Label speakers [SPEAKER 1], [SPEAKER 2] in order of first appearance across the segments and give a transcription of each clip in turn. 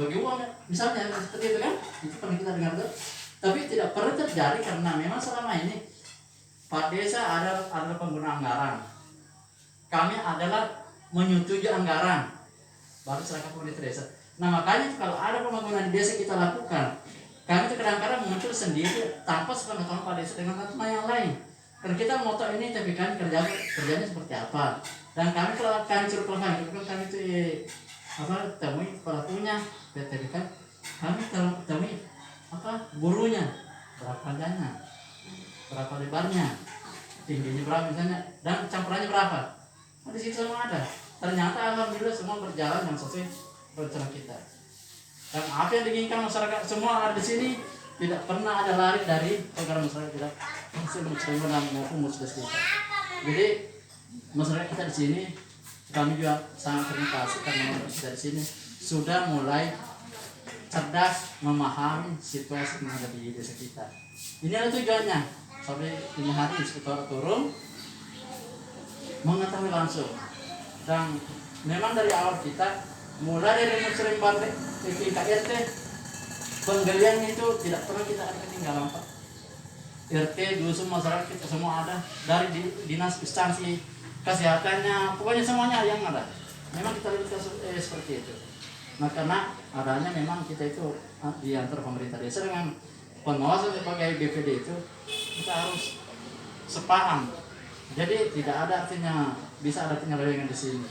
[SPEAKER 1] bagi uang ya. Misalnya seperti itu kan, itu pernah kita dengar tuh. Tapi tidak pernah terjadi karena memang selama ini Pak Desa adalah pengguna anggaran. Kami adalah menyetujui anggaran, baru serahkan pemerintah desa. Nah makanya kalau ada pembangunan di desa kita lakukan, kami itu kadang-kadang muncul sendiri tanpa sepengetahuan Pak Desa dengan teman yang lain. Karena kita mau tahu ini, tapi kan kerjanya seperti apa. Dan kami kalau kami suruh pelakunya, kami itu temui pelakunya, tapi kan kami temui burunya, berapa panjangnya, berapa lebarnya, tingginya berapa misalnya, dan campurannya berapa. Nah, di situ semua ada. Ternyata alhamdulillah semua berjalan yang sesuai rencana kita. Dan apa yang diinginkan masyarakat semua ada di sini, tidak pernah ada lari dari program masyarakat kita. Maupun muslim kita. Jadi masyarakat kita di sini, kami juga sangat terima kasih karena masyarakat di sini sudah mulai cerdas memahami situasi yang ada di desa kita. Ini adalah tujuannya sampai 5 hari sekitar turun mengetahui langsung. Dan memang dari awal kita mulai dari muslim balik tingkat RT, penggalian itu tidak pernah kita ada ketinggalan Pak. RT, dusun, masyarakat kita semua ada, dari dinas instansi kesehatannya, pokoknya semuanya yang ada. Memang kita lihat seperti itu. Nah karena adanya memang kita itu di antara pemerintah desa dengan pengawasan sebagai BPD itu kita harus sepaham. Jadi tidak ada artinya bisa ada penyelewengan di sini.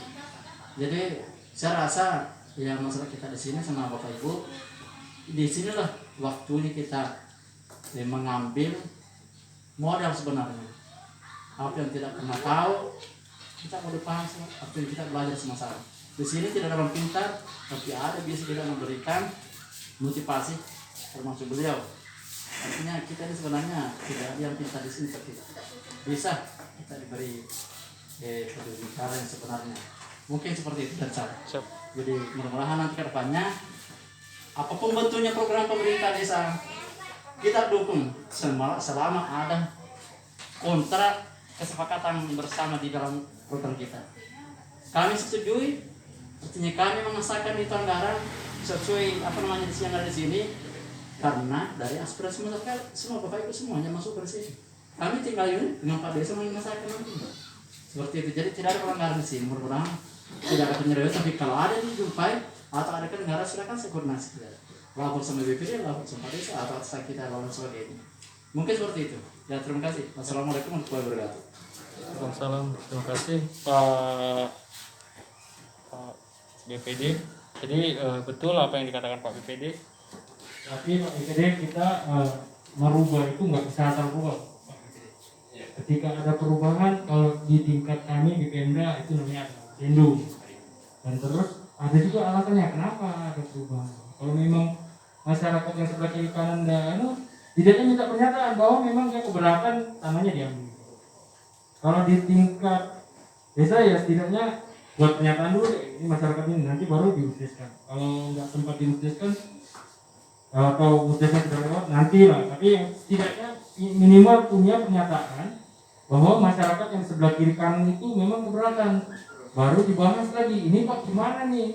[SPEAKER 1] Jadi saya rasa ya masalah kita di sini sama Bapak Ibu, di sinilah waktunya kita mengambil modal sebenarnya. Apa yang tidak pernah tahu kita boleh paham, apa yang kita belajar sama-sama. Di sini tidak ada orang pintar, tapi ada bisa kita memberikan motivasi termasuk beliau. Artinya kita ini sebenarnya tidak ada yang pintar di sini, tapi bisa kita diberi pendidikan yang sebenarnya. Mungkin seperti itu dan saya. Jadi mudah-mudahan nanti ke depannya apapun bentuknya program pemerintah desa kita dukung selama ada kontrak kesepakatan bersama di dalam program kita. Kami setujui, artinya kami mengesahkan itu anggaran sesuai yang ada di sini karena dari aspirasi masyarakat semua Bapak Ibu semuanya masuk ke sini. Kami tinggal ini dengan Pak Desa mengesahkan nanti. Seperti itu. Jadi tidak ada pelanggaran di sini. Mudah-mudahan tidak ada penyelewengan, tapi kalau ada dijumpai atau ada negara silakan koordinasi. Lapor sama BPD, lapor sama Pak Desa atau kita lawan sebagainya. Mungkin seperti itu. Ya terima kasih. Wassalamualaikum warahmatullahi wabarakatuh.
[SPEAKER 2] Waalaikumsalam. Terima kasih Pak BPD. Jadi betul apa yang dikatakan Pak BPD. Tapi Pak BPD kita merubah itu nggak bisa asal rubah. Ketika ada perubahan, kalau di tingkat kami di Pemda itu namanya rindu. Dan terus ada juga alasannya kenapa ada perubahan. Kalau memang masyarakat yang sebelah kiri kanan tidaknya minta pernyataan bahwa memang dia keberatan tanahnya diambil. Kalau di tingkat desa ya setidaknya buat pernyataan dulu ini masyarakat ini, nanti baru diususkan. Kalau nggak sempat diususkan atau ususnya sudah lewat nanti lah. Tapi yang setidaknya minimal punya pernyataan bahwa masyarakat yang sebelah kiri kanan itu memang keberatan. Baru dibahas lagi, ini Pak gimana nih?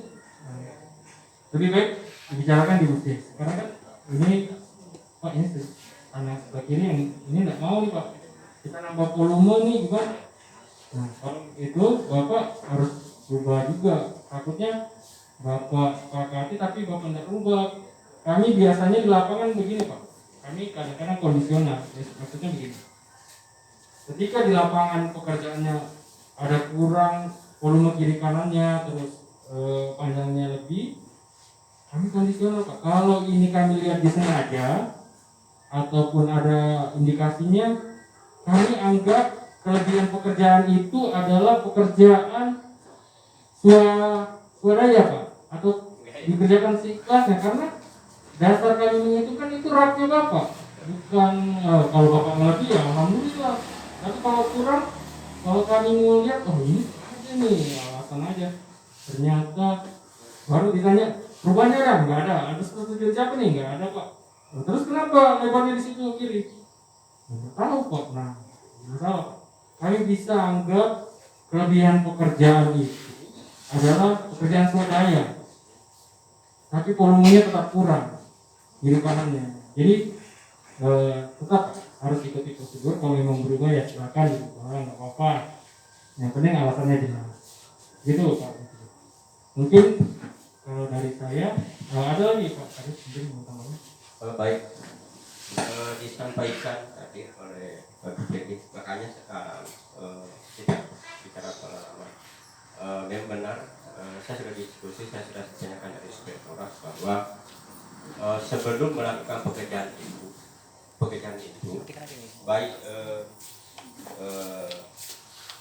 [SPEAKER 2] Lebih baik dibicarakan di usus. Karena kan ini Pak ini tanah sebelah kiri yang ini nggak mau nih Pak. Kita nambah volume nih gimana? Nah, kalau itu Bapak harus berubah juga. Takutnya Bapak sepakati tapi Bapak tidak berubah. Kami biasanya di lapangan begini Pak. Kami kadang-kadang kondisional. Maksudnya begini. Ketika di lapangan pekerjaannya ada kurang volume kiri kanannya, terus panjangnya lebih, kami kondisional Pak. Kalau ini kami lihat disengaja ataupun ada indikasinya, kami anggap kelebihan pekerjaan itu adalah pekerjaan swadaya Pak, atau dikerjakan seikhlasnya, karena dasar kami menghitung itu rapnya Bapak, bukan kalau Bapak melebih ya alhamdulillah, tapi kalau kurang, kalau kami mau lihat ini aja nih alasan aja, ternyata baru ditanya perubahannya kan nggak ada setuju siapa nih, nggak ada Pak. Terus kenapa lebarnya di situ kiri? Nggak tahu Pak. Nah masalah kami bisa anggap kelebihan pekerjaan itu adalah pekerjaan swadaya. tapi volumenya tetap kurang kiri kanannya. Jadi tetap harus ikuti prosedur. Kalau memang berubah ya silakan diubah, nggak apa-apa. Yang penting alasannya jelas. Gitu Pak. Mungkin kalau dari saya ada lagi Pak Karis mungkin mau tambahkan.
[SPEAKER 3] Baik, disampaikan tadi oleh Pak Bupati, makanya sekarang kita bicara pengalaman. Memang benar, saya sudah diskusi, saya sudah tanyakan dari inspektorat bahwa sebelum melakukan pekerjaan itu baik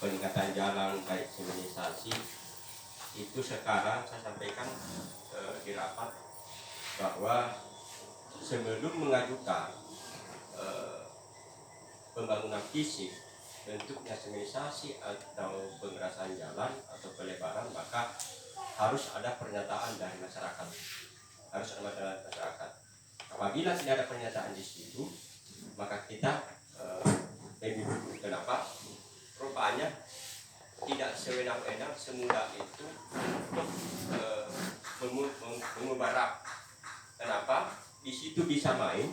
[SPEAKER 3] peningkatan jalan, baik signalisasi, itu sekarang saya sampaikan di rapat bahwa sebelum mengajukan pembangunan fisik bentuknya signalisasi atau pengerasan jalan atau pelebaran, maka harus ada pernyataan dari masyarakat. Apabila tidak ada pernyataan di situ, maka kita kenapa? Rupanya tidak sewenang-wenang semudah itu mengubah rak. Kenapa? Di situ bisa main,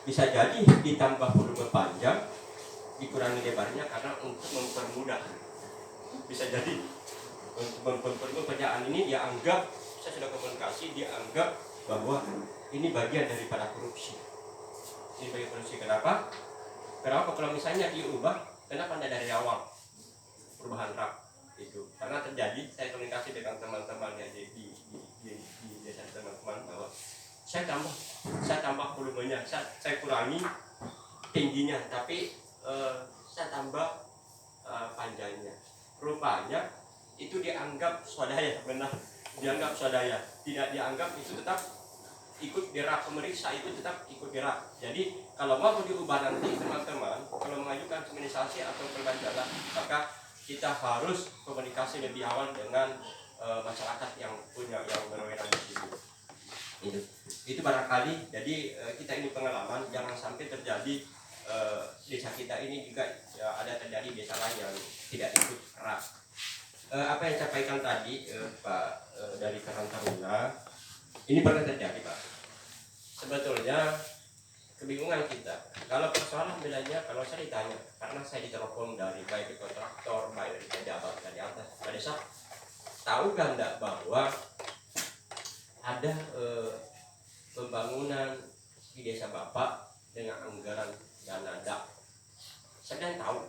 [SPEAKER 3] bisa jadi ditambah volume panjang, dikurangi lebarnya karena untuk mempermudah. Bisa jadi untuk mempermudah pekerjaan ini dianggap, saya sudah komunikasi, dianggap bahwa ini bagian daripada korupsi. Ini bagian korupsi. Kenapa? Kalau misalnya diubah, kenapa tidak dari awal perubahan rak itu? Karena terjadi, saya komunikasi dengan teman-teman yang di desa teman-teman bahwa saya tambah volumenya, saya kurangi tingginya, tapi saya tambah panjangnya. Rupanya itu dianggap swadaya, benar, dianggap swadaya, tidak dianggap itu tetap ikut gerak, pemeriksa itu tetap ikut gerak. Jadi kalau mau diubah nanti teman-teman, kalau mengajukan signalisasi atau perubahan jalan, maka kita harus komunikasi lebih awal dengan masyarakat yang berwenang di situ. Itu barangkali. Jadi kita ini pengalaman, jangan sampai terjadi desa kita ini juga ada terjadi desa lain yang tidak ikut rak. Apa yang saya sampaikan tadi Pak dari Karang Taruna, ini pernah terjadi Pak. Sebetulnya kebingungan kita kalau persoalan bilangnya, kalau saya ditanya, karena saya ditelepon dari baik kontraktor, baik dari pejabat dari atas Pak Desa, tahu kan enggak bahwa ada pembangunan di desa Bapak dengan anggaran dana DAP? Saya tahu.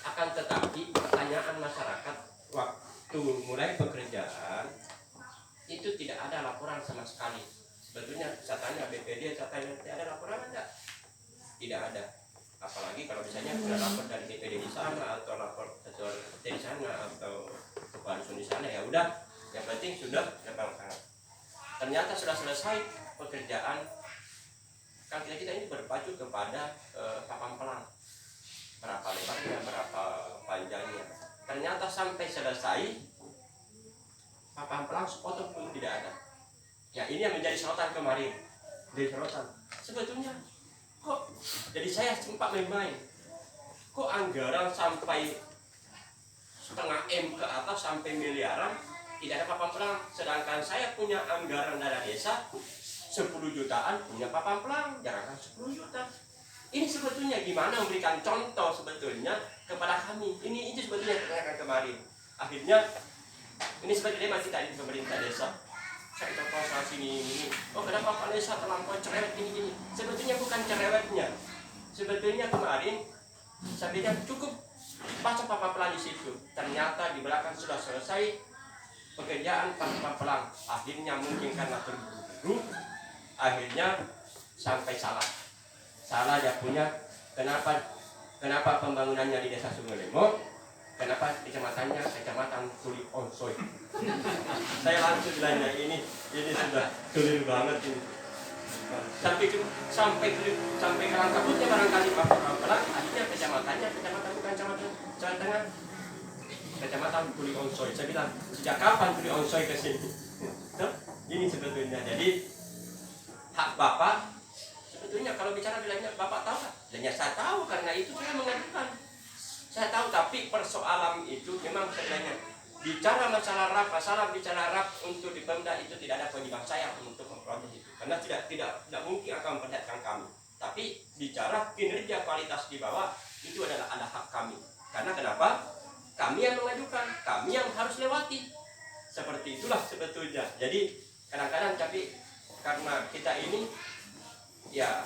[SPEAKER 3] Akan tetapi pertanyaan masyarakat waktu mulai pekerjaan itu tidak ada laporan sama sekali. Sebetulnya saya tanya BPD, saya tanya tidak ada laporan, enggak? Tidak ada. Apalagi kalau misalnya ada lapor dari BPD di sana atau lapor ketua di sana atau kepala dusun di sana, ya udah, yang penting sudah dapat. Ternyata sudah selesai pekerjaan. Kan kita ini berpacu kepada papan pelang, berapa lebarnya, berapa panjangnya. Ternyata sampai selesai papan pelang sepotong pun tidak ada. Ya ini yang menjadi sorotan kemarin. Dari sorotan, sebetulnya kok, jadi saya sempat main-main, kok anggaran sampai setengah M ke atas sampai miliaran tidak ada papan pelang, sedangkan saya punya anggaran dana desa 10 jutaan punya papan pelang, jangankan 10 juta. Ini sebetulnya gimana memberikan contoh sebetulnya kepada kami. Ini sebetulnya yang tertanyakan kemarin. Akhirnya ini sebetulnya masih tadi pemerintah desa. Saya contoh soal sini. Oh kenapa Pak Desa terlampau cerewet gini. Sebetulnya bukan cerewetnya. Sebetulnya kemarin saya bilang cukup baca papan pelang di situ. Ternyata di belakang sudah selesai pekerjaan papan pelang. Akhirnya mungkin karena terburu-buru, akhirnya sampai salah dia punya. Kenapa pembangunannya di desa Sungai Lemo, kenapa kecamatan Tuli Onsoy? Saya langsung bilangnya ini sudah keliru banget ini. Sampai kerang kabutnya barangkali papan pelang, akhirnya kecamatan bukan kecamatan Jawa Tengah, kecamatan Tuli Onsoy. Saya bilang, sejak kapan Tuli Onsoy ke sini? Ini sebetulnya. Jadi hak Bapak sebetulnya kalau bicara bilangnya Bapak tahu kan? Bilangnya saya tahu, karena itu saya mengajukan. Saya tahu, tapi persoalan itu memang sebenarnya bicara masalah RAP untuk di Pemda itu tidak ada kewajiban saya untuk memproses itu, karena tidak mungkin akan memperlihatkan kami. Tapi bicara kinerja kualitas di bawah itu adalah ada hak kami. Karena kenapa? Kami yang mengajukan, kami yang harus lewati. Seperti itulah sebetulnya. Jadi kadang-kadang tapi karena kita ini ya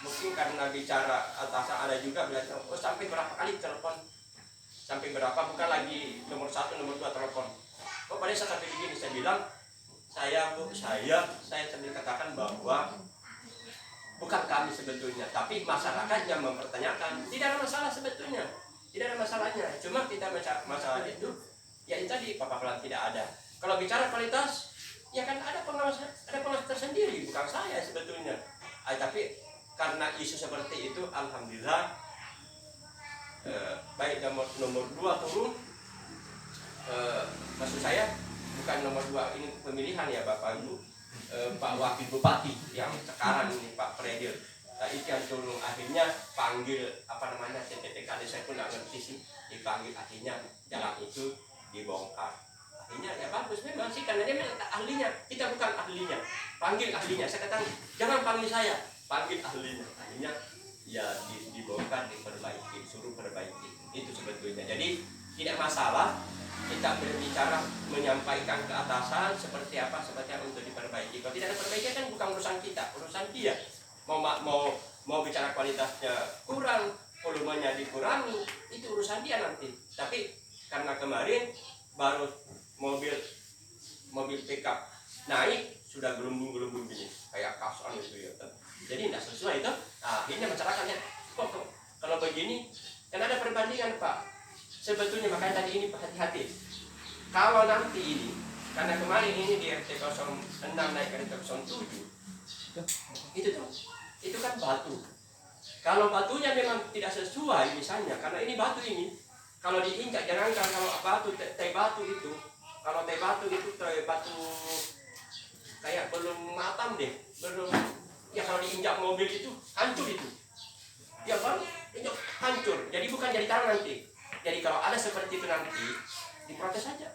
[SPEAKER 3] mungkin karena bicara atasan ada juga bilang oh sampai berapa kali telepon, sampai berapa, bukan lagi nomor 1 nomor 2 telepon. Oh pada saat begini saya bilang saya sambil katakan bahwa bukan kami sebetulnya, tapi masyarakat yang mempertanyakan. Tidak ada masalah sebetulnya, tidak ada masalahnya. Cuma kita masalah itu, ya itu tadi paparan tidak ada. Kalau bicara kualitas, ya kan ada pengawas tersendiri, bukan saya sebetulnya. Tapi karena isu seperti itu, alhamdulillah, baik nomor 2 turun, maksud saya bukan nomor 2 ini pemilihan ya Bapak Ibu. Pak Wakil Bupati yang sekarang ini Pak Predil, itu yang turun akhirnya panggil TTKD, saya pun nggak ngerti sih, dipanggil akhirnya jalan itu dibongkar. Akhirnya ya bagus memang sih karena dia ahlinya, kita bukan ahlinya, panggil ahlinya. Saya katakan jangan panggil saya, panggil ahlinya. Akhirnya ya dibongkar, diperbaiki, disuruh perbaiki. Itu sebetulnya. Jadi tidak masalah kita berbicara, menyampaikan ke atasan seperti apa untuk diperbaiki. Kalau tidak ada perbaikan kan bukan urusan kita, urusan dia. Mau bicara kualitasnya kurang, volumenya dikurangi, itu urusan dia nanti. Tapi karena kemarin baru mobil pickup naik sudah gelumbung gini kayak kasan gitu ya. Jadi tidak sesuai itu. Nah, akhirnya masyarakatnya kok kalau begini kan ada perbandingan Pak. Sebetulnya makanya tadi ini hati-hati. Kalau nanti ini, karena kemarin ini di RT 06 naik ke RT 07, itu kan batu. Kalau batunya memang tidak sesuai misalnya, karena ini batu ini, kalau diinjak jangankan kalau batu teh batu itu, kalau teh batu itu teh batu kayak belum matang deh, belum ya kalau diinjak mobil itu hancur itu, ya baru injak hancur. Jadi bukan jadi tanah nanti. Jadi kalau ada seperti itu nanti diprotes saja,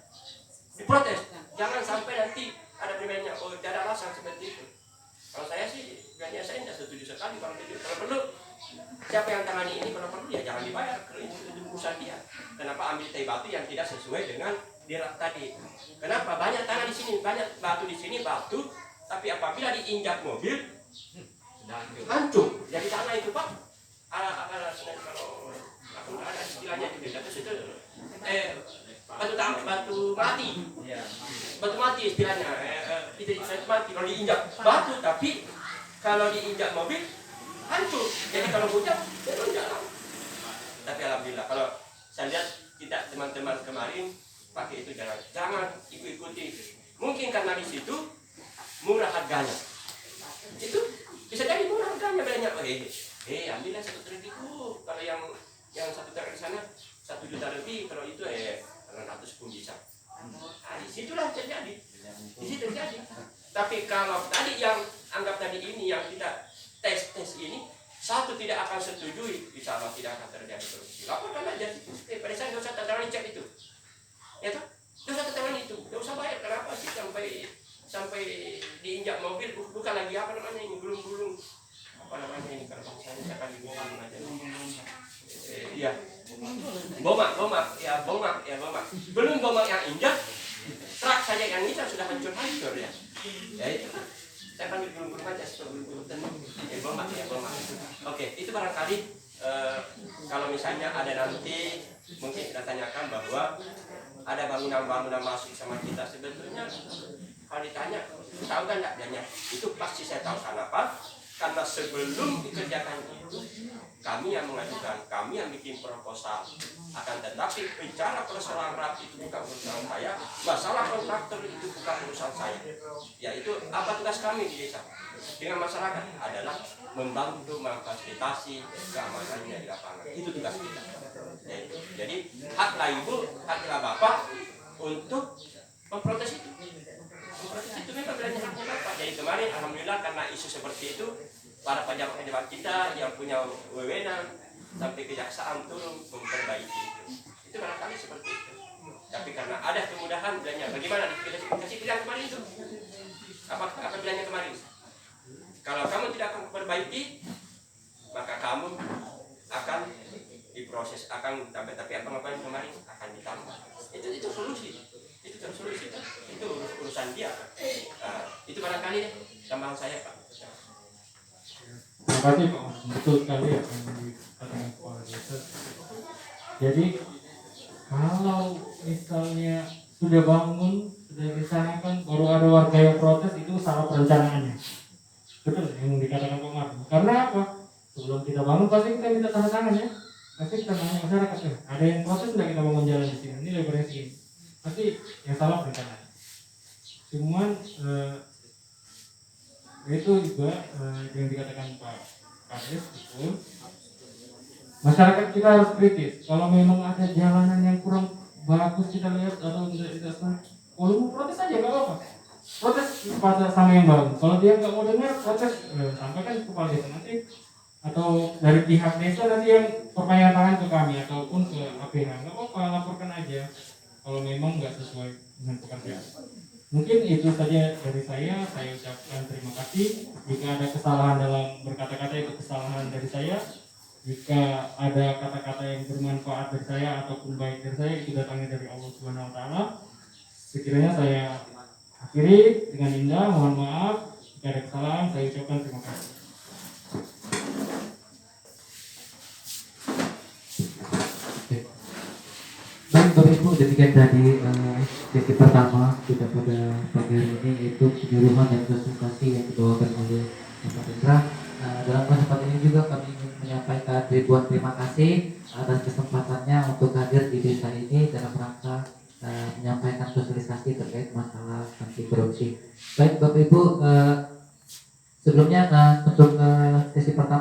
[SPEAKER 3] diprotes. Jangan sampai nanti ada primernya oh tidak ada alasan seperti itu. Kalau saya sih, saya tidak setuju sekali kalau itu. Kalau perlu siapa yang tangani ini kalau perlu ya jangan dibayar, itu urusan dia. Kenapa ambil teh batu yang tidak sesuai dengan dirak tadi? Kenapa banyak tanah di sini, banyak batu di sini batu, tapi apabila diinjak mobil hancur. Jadi tanah itu Pak, kalau aku ada istilahnya juga, terus itu batu mati istilahnya, itu mati kalau diinjak batu, tapi kalau diinjak mobil hancur. Jadi kalau hujan jalan. Tapi alhamdulillah kalau saya lihat kita teman-teman kemarin pakai itu jangan ikuti. Mungkin karena di situ murah harganya, itu bisa jadi murah harganya banyak. Ambillah 1 triliun itu. Kalau yang 1 triliun di sana 1 juta lebih, kalau itu 600 pun bisa. Nah, di situlah terjadi. Di situ terjadi. Tapi kalau tadi yang anggap tadi ini yang kita tes ini, satu tidak akan setujui, insya Allah tidak akan terjadi korupsi. Laporkan aja. Pada saya nggak usah tanda cek itu. Ya toh? Nggak usah tanda itu. Nggak usah bayar. Kenapa sih sampai diinjak mobil? Bukan lagi ini gulung-gulung. Ini kalau misalnya saya akan digulung aja. Iya. Bomak. Belum bomak yang injak, truk saja yang injak sudah hancur ya. Ya itu. Saya panggil gulung-gulung aja bomak. Oke, itu barangkali kalau misalnya ada nanti mungkin kita tanyakan bahwa ada bangunan-bangunan masuk sama kita, sebetulnya kalau ditanya tahu kan enggak biayanya? Itu pasti saya tahu. Kenapa? Karena sebelum dikerjakan itu kami yang mengajukan, kami yang bikin proposal. Akan tetapi bicara persoalan RAP itu bukan urusan saya, masalah kontraktor itu bukan urusan saya. Yaitu apa tugas kami di desa dengan masyarakat adalah membantu memfasilitasi keamanannya di lapangan. Itu tugas kita. Jadi haklah ibu, haklah bapak untuk memprotes itu. Itu memang belanja haknya bapak. Jadi kemarin alhamdulillah karena isu seperti itu, para pejabat-pejabat kita yang punya wewenang sampai kejaksaan turun memperbaiki itu barangkali seperti itu. Tapi karena ada kemudahan bilangnya, bagaimana kasih pilihan kemarin itu? Apa bilangnya kemarin? Kalau kamu tidak akan perbaiki, maka kamu akan diproses, akan tapi apa kemarin akan ditambah. Itu solusi. Itu solusi. Itu urusan dia. Itu barangkali deh tambahan saya, Pak.
[SPEAKER 2] Terima kasih Pak, betul sekali apa yang dikatakan Pak Desa. Jadi kalau misalnya sudah bangun, sudah direncanakan, baru ada warga yang protes, itu salah perencanaannya. Betul yang dikatakan Pak Martin. Karena apa? Sebelum kita bangun pasti kita minta tanda tangan ya. Pasti kita nanya masyarakat, ada yang protes tidak kita bangun jalan di sini? Ini lebarnya segini. Pasti yang salah perencanaan. Cuman itu juga yang dikatakan Pak Kades betul. Masyarakat kita harus kritis. Kalau memang ada jalanan yang kurang bagus kita lihat atau tidak kalau mau protes aja nggak apa-apa. Protes pada sama yang bangun. Kalau dia nggak mau dengar protes, sampaikan ke kepala desa nanti atau dari pihak desa nanti yang perpanjangan tangan ke kami ataupun ke APH. Nggak apa-apa, laporkan aja. Kalau memang nggak sesuai dengan pekerjaan. Mungkin itu saja dari saya ucapkan terima kasih. Jika ada kesalahan dalam berkata-kata, itu kesalahan dari saya. Jika ada kata-kata yang bermanfaat dari saya ataupun baik dari saya, itu datangnya dari Allah Subhanahu wa taala. Sekiranya saya akhiri dengan indah, mohon maaf jika ada kesalahan, saya ucapkan terima kasih.
[SPEAKER 4] Baik Bapak Ibu, demikian tadi sesi pertama kita pada pagi hari ini, yaitu penyuluhan dan konsultasi yang dibawakan oleh Bapak Indra. Dalam kesempatan ini juga kami ingin menyampaikan ribuan terima kasih atas kesempatannya untuk hadir di desa ini dalam rangka menyampaikan sosialisasi terkait masalah anti korupsi. Baik Bapak Ibu, sebelumnya untuk sesi pertama